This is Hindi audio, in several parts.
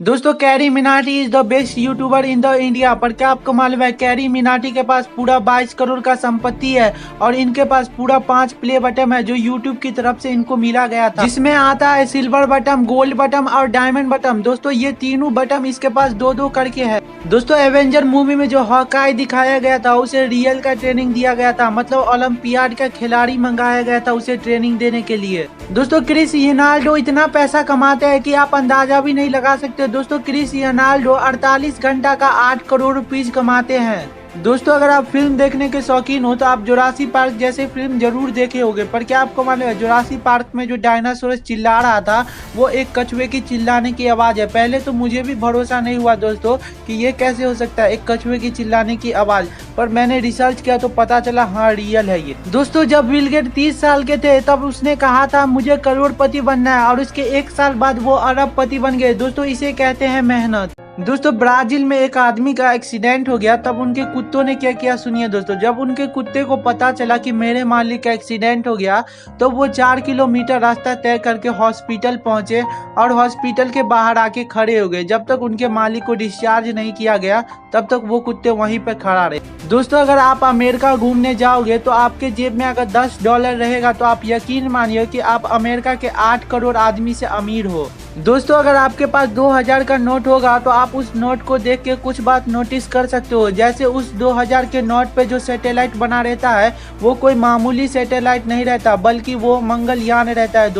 दोस्तों carry Minati is the best YouTuber in the India. पर क्या आपको मालूम है कैरी मिनाटी के पास पूरा 22 करोड़ का संपत्ति है और इनके पास पूरा 5 प्ले बटन है जो यूट्यूब की तरफ से इनको मिला गया था, जिसमें आता है सिल्वर बटन, गोल्ड बटन और डायमंड बटन। दोस्तों ये तीनों बटन इसके पास दो दो करके है। दोस्तों एवेंजर मूवी में जो हॉकाई दिखाया गया था उसे रियल का ट्रेनिंग दिया गया था, मतलब ओलंपियाड का खिलाड़ी मंगाया गया था उसे ट्रेनिंग देने के लिए। दोस्तों क्रिस रोनाल्डो इतना पैसा कमाते हैं कि आप अंदाजा भी नहीं लगा सकते। दोस्तों क्रिस रोनाल्डो 48 घंटा का 8 करोड़ रुपीज कमाते हैं। दोस्तों अगर आप फिल्म देखने के शौकीन हो तो आप जुरासी पार्क जैसे फिल्म जरूर देखे होंगे। पर क्या आपको मालूम है जुरासी पार्क में जो डायनासोर चिल्ला रहा था वो एक कछुए की चिल्लाने की आवाज है। पहले तो मुझे भी भरोसा नहीं हुआ दोस्तों कि ये कैसे हो सकता है एक कछुए की चिल्लाने की आवाज, पर मैंने रिसर्च किया तो पता चला हाँ रियल है ये। दोस्तों जब बिल गेट 30 साल के थे तब उसने कहा था मुझे करोड़पति बनना है और उसके 1 साल बाद वो अरबपति बन गए। दोस्तों इसे कहते हैं मेहनत। दोस्तों ब्राजील में एक आदमी का एक्सीडेंट हो गया तब उनके कुत्तों ने क्या किया सुनिए दोस्तों। जब उनके कुत्ते को पता चला कि मेरे मालिक का एक्सीडेंट हो गया तो वो 4 किलोमीटर रास्ता तय करके हॉस्पिटल पहुंचे और हॉस्पिटल के बाहर आके खड़े हो गए। जब तक उनके मालिक को डिस्चार्ज नहीं किया गया तब तक वो कुत्ते वहीं पे खड़ा रहे। दोस्तों अगर आप अमेरिका घूमने जाओगे तो आपके जेब में अगर $10 रहेगा तो आप यकीन मानिए कि आप अमेरिका के 8 करोड़ आदमी से अमीर हो। दोस्तों अगर आपके पास 2000 का नोट होगा तो आप उस नोट को देख के कुछ बात नोटिस कर सकते हो, जैसे उस 2000 के नोट पे जो सैटेलाइट बना रहता है वो कोई मामूली सैटेलाइट नहीं रहता बल्कि वो मंगलयान रहता है।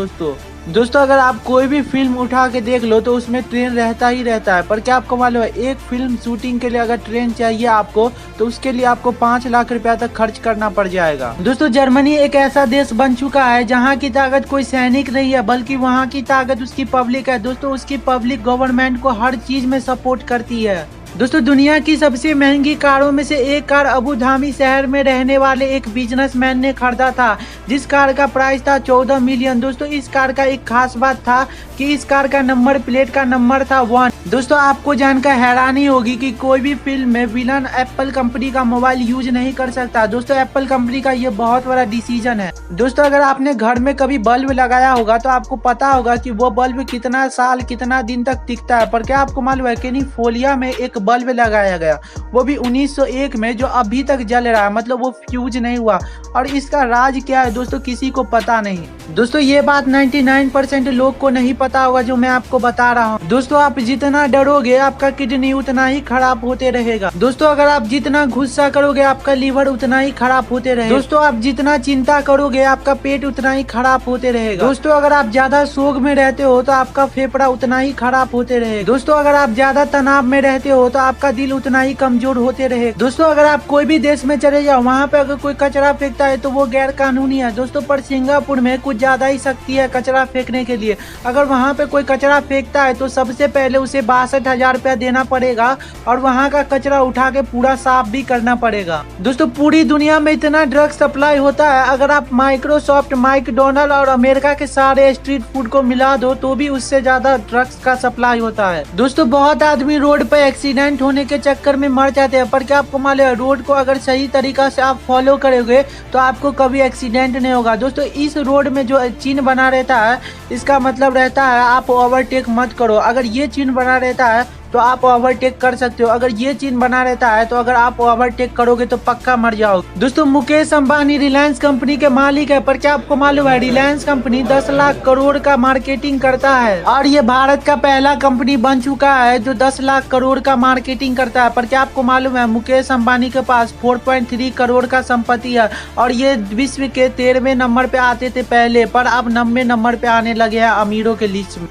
दोस्तों अगर आप कोई भी फिल्म उठा के देख लो तो उसमें ट्रेन रहता ही रहता है। पर क्या आपको मालूम है एक फिल्म शूटिंग के लिए अगर ट्रेन चाहिए आपको तो उसके लिए आपको 5 लाख रुपया तक खर्च करना पड़ जाएगा। दोस्तों जर्मनी एक ऐसा देश बन चुका है जहां की ताकत कोई सैनिक नहीं है बल्कि वहां की ताकत उसकी पब्लिक है। दोस्तों उसकी पब्लिक गवर्नमेंट को हर चीज में सपोर्ट करती है। दोस्तों दुनिया की सबसे महंगी कारों में से एक कार अबू धाबी शहर में रहने वाले एक बिजनेसमैन ने खरीदा था, जिस कार का प्राइस था 14 मिलियन। दोस्तों इस कार का एक खास बात था कि इस कार का नंबर प्लेट का नंबर था 1। दोस्तों आपको जानकर हैरानी होगी कि कोई भी फिल्म में विलन एप्पल कंपनी का मोबाइल यूज नहीं कर सकता। दोस्तों एप्पल कंपनी का ये बहुत बड़ा डिसीजन है। दोस्तों अगर आपने घर में कभी बल्ब लगाया होगा तो आपको पता होगा कि वो बल्ब कितना साल कितना दिन तक टिकता है। पर क्या आपको मालूम है कैलिफोर्निया में एक बल्ब लगाया गया वो भी 1901 में जो अभी तक जल रहा है, मतलब वो फ्यूज नहीं हुआ। और इसका राज क्या है दोस्तों किसी को पता नहीं। दोस्तों ये बात 99% लोग को नहीं पता होगा जो मैं आपको बता रहा हूँ। दोस्तों आप जितना डरोगे आपका किडनी उतना ही खराब होते रहेगा। दोस्तों अगर आप जितना गुस्सा करोगे आपका लीवर उतना ही खराब होते रहेगा। दोस्तों आप जितना चिंता करोगे आपका पेट उतना ही खराब होते रहेगा। दोस्तों अगर आप ज्यादा शोक में रहते हो तो आपका फेफड़ा उतना ही खराब होते रहेगा। दोस्तों अगर आप ज्यादा तनाव में रहते हो तो आपका दिल उतना ही कमजोर होते रहेगा। दोस्तों अगर आप कोई भी देश में चले जाओ वहाँ पे अगर कोई कचरा फेंकता है तो वो गैर कानूनी है। दोस्तों पर सिंगापुर में कुछ ज्यादा ही सख्ती है कचरा फेंकने के लिए। अगर वहाँ पे कोई कचरा फेंकता है तो सबसे पहले उसे 62,000 रुपया देना पड़ेगा और वहाँ का कचरा उठा के पूरा साफ भी करना पड़ेगा। दोस्तों पूरी दुनिया में इतना ड्रग सप्लाई होता है, अगर आप माइक्रोसॉफ्ट, मैकडोनल्ड और अमेरिका के सारे स्ट्रीट फूड को मिला दो तो भी उससे ज्यादा ड्रग्स का सप्लाई होता है। दोस्तों बहुत आदमी रोड पे एक्सीडेंट होने के चक्कर में मर जाते हैं। पर क्या आपको मालूम है रोड को अगर सही तरीका से आप फॉलो करोगे तो आपको कभी एक्सीडेंट नहीं होगा। दोस्तों इस रोड में जो चिन्ह बना रहता है इसका मतलब रहता है आप ओवरटेक मत करो। अगर ये चिन्ह बना रहता है तो आप ओवरटेक कर सकते हो, अगर ये चिन्ह बना रहता है तो अगर आप ओवरटेक करोगे तो पक्का मर जाओगे। दोस्तों मुकेश अंबानी रिलायंस कंपनी के मालिक है। पर क्या आपको मालूम है रिलायंस कंपनी 10 लाख करोड़ का मार्केटिंग करता है और ये भारत का पहला कंपनी बन चुका है जो 10 लाख करोड़ का मार्केटिंग करता है। पर क्या आपको मालूम है मुकेश अंबानी के पास 4.3 करोड़ का संपत्ति है और ये विश्व के 13वें नंबर पे आते थे पहले, पर अब 90 नंबर पे आने लगे हैं अमीरों के लिस्ट में।